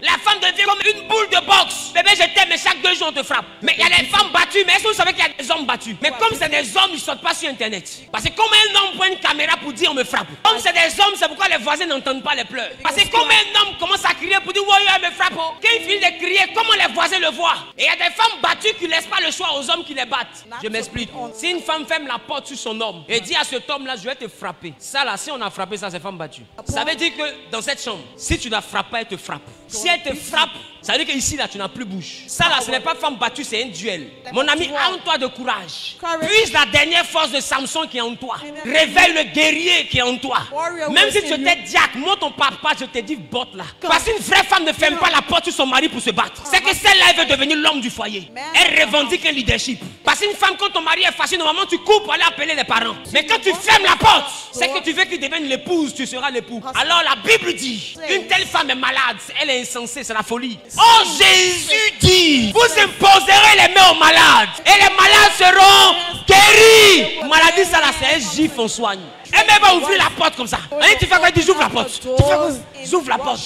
la femme devient comme une boule de boxe. Bébé, je t'aime, mais chaque 2 jours on te frappe. Mais il y a des femmes battues, mais est-ce que vous savez qu'il y a des hommes battus? Mais comme c'est des hommes, ils ne sortent pas sur internet. Parce que comme un homme prend une caméra pour dire on me frappe. Comme c'est des hommes, c'est pourquoi les voisins n'entendent pas les pleurs. Parce que comme un homme commence à crier pour dire ouais, elle me frappe. Quand il finit de crier, comment les voisins le voient? Et il y a des femmes battues qui ne laissent pas le choix aux hommes qui les battent. Je m'explique. Si une femme ferme la porte sur son homme et dit à cet homme-là, je vais te frapper. Ça là, si on a frappé ça, c'est femme battue. Ça veut dire que dans cette chambre, si tu la frappes pas, elle te frappe. Si elle te frappe, ça veut dire qu'ici là, tu n'as plus bouche. Ça là, ce n'est pas femme battue, c'est un duel. Mon ami, arme-toi de courage. Puise la dernière force de Samson qui est en toi. Réveille le guerrier qui est en toi. Même si tu étais diacre, moi ton papa, je te dis botte là. Parce qu'une vraie femme ne ferme pas la porte sur son mari pour se battre. C'est que celle-là, elle veut devenir l'homme du foyer. Elle revendique un leadership. Parce qu'une femme, quand ton mari est fâché, normalement tu cours pour aller appeler les parents. Mais quand tu fermes la porte, c'est que tu veux qu'il devienne l'épouse, tu seras l'époux. Alors la Bible dit, une telle femme est malade, elle est insensée, c'est la folie. Oh, Jésus dit, vous imposerez les mains aux malades et les malades seront guéris. Maladie, ça là, c'est un gif, on soigne. Elle même va ouvrir la porte comme ça. Et tu fais quoi? Tu ouvres la porte. Tu fais quoi? J'ouvre la porte.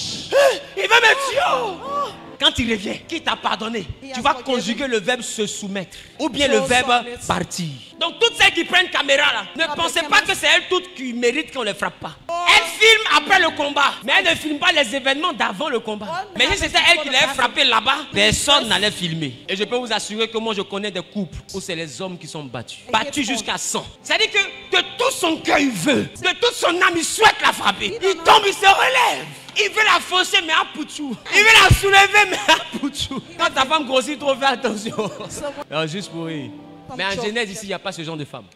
Il va me tuer. Quand il revient, qui t'a pardonné, tu vas conjuguer le verbe se soumettre ou bien le verbe partir. Donc toutes celles qui prennent caméra là, ne pensez pas que c'est elles toutes qui méritent qu'on ne les frappe pas. Elles filment après le combat, mais elles ne filment pas les événements d'avant le combat. Mais si c'était elles qui l'avaient frappé là-bas, personne n'allait filmer. Et je peux vous assurer que moi je connais des couples où c'est les hommes qui sont battus. Battus jusqu'à 100. C'est-à-dire que de tout son cœur il veut, de toute son âme il souhaite la frapper. Il tombe, il se relève. Il veut la fausser, mais à poutou. Il veut la soulever, mais à poutou. Quand ta femme grossit trop, fais attention. Alors, juste pour rire. Mais en Genèse, ici, il n'y a pas ce genre de femmes.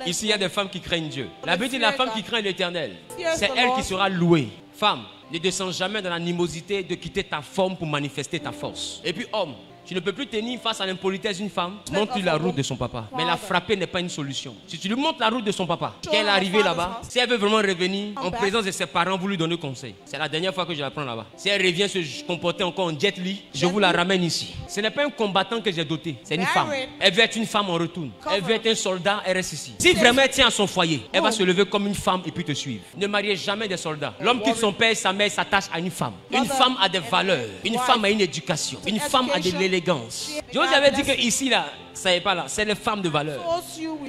Ici, il y a des femmes qui craignent Dieu. La Bible dit la femme qui craint l'Éternel, c'est elle qui sera louée. Femme, ne descends jamais dans l'animosité de quitter ta forme pour manifester ta force. Et puis, homme, tu ne peux plus tenir face à l'impolitesse d'une femme. Montre-lui la route de son papa. Mais la frapper n'est pas une solution. Si tu lui montres la route de son papa, quand elle est arrivée là-bas, si elle veut vraiment revenir en présence de ses parents, vous lui donnez conseil. C'est la dernière fois que je la prends là-bas. Si elle revient se comporter encore en jet li, je vous la ramène ici. Ce n'est pas un combattant que j'ai doté, c'est une femme. Elle veut être une femme en retour. Elle veut être un soldat, elle reste ici. Si vraiment elle tient à son foyer, elle va se lever comme une femme et puis te suivre. Ne mariez jamais des soldats. L'homme quitte son père et sa mère s'attache à une femme. Une femme a des valeurs. Une femme a une éducation. Une femme a de l'élégance. Je vous avais dit que ici là, ça n'est pas là, c'est les femmes de valeur.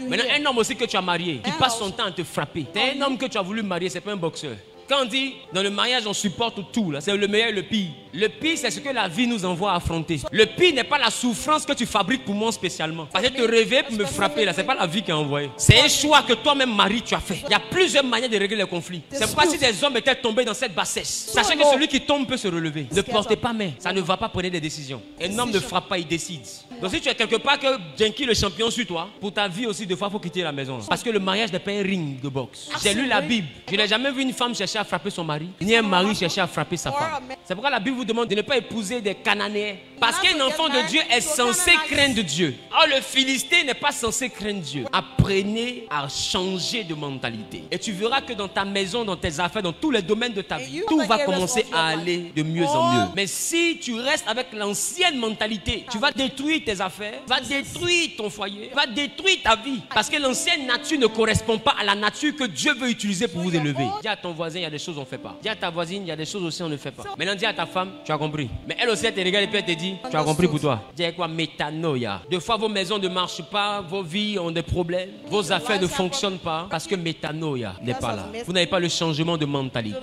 Maintenant, un homme aussi que tu as marié, qui passe son temps à te frapper. C'est un homme que tu as voulu marier, c'est pas un boxeur. Quand on dit dans le mariage on supporte tout, là, c'est le meilleur et le pire. Le pire c'est ce que la vie nous envoie à affronter. Le pire n'est pas la souffrance que tu fabriques pour moi spécialement. Parce que te réveiller pour me frapper là, c'est pas la vie qui a envoyé. C'est un choix que toi-même Marie tu as fait. Il y a plusieurs manières de régler les conflits. C'est pas si des hommes étaient tombés dans cette bassesse. Sachez que celui qui tombe peut se relever. Ne portez pas main, ça ne va pas prendre des décisions. Un homme ne frappe pas, il décide. Donc si tu es quelque part que Jenki le champion sur toi, pour ta vie aussi des fois il faut quitter la maison là. Parce que le mariage n'est pas un ring de boxe. J'ai lu la Bible. Je n'ai jamais vu une femme chercher à frapper son mari, ni un mari chercher à frapper sa femme. C'est pourquoi la Bible vous demande de ne pas épouser des Cananéens. Parce qu'un enfant de Dieu est censé craindre Dieu. Or le Philistin n'est pas censé craindre Dieu. Apprenez à changer de mentalité. Et tu verras que dans ta maison, dans tes affaires, dans tous les domaines de ta vie, tout va commencer à aller de mieux en mieux. Mais si tu restes avec l'ancienne mentalité, tu vas détruire tes affaires, va détruire ton foyer, va détruire ta vie. Parce que l'ancienne nature ne correspond pas à la nature que Dieu veut utiliser pour vous élever. Dis à ton voisin, il y a des choses on ne fait pas. Dis à ta voisine, il y a des choses aussi on ne fait pas. Maintenant dis à ta femme, tu as compris. Mais elle aussi elle te regarde et puis elle te dit, tu as compris pour toi. Dis quoi, métanoïa. Des fois vos maisons ne marchent pas, vos vies ont des problèmes, vos affaires ne fonctionnent pas parce que métanoïa n'est pas là. Vous n'avez pas le changement de mentalité.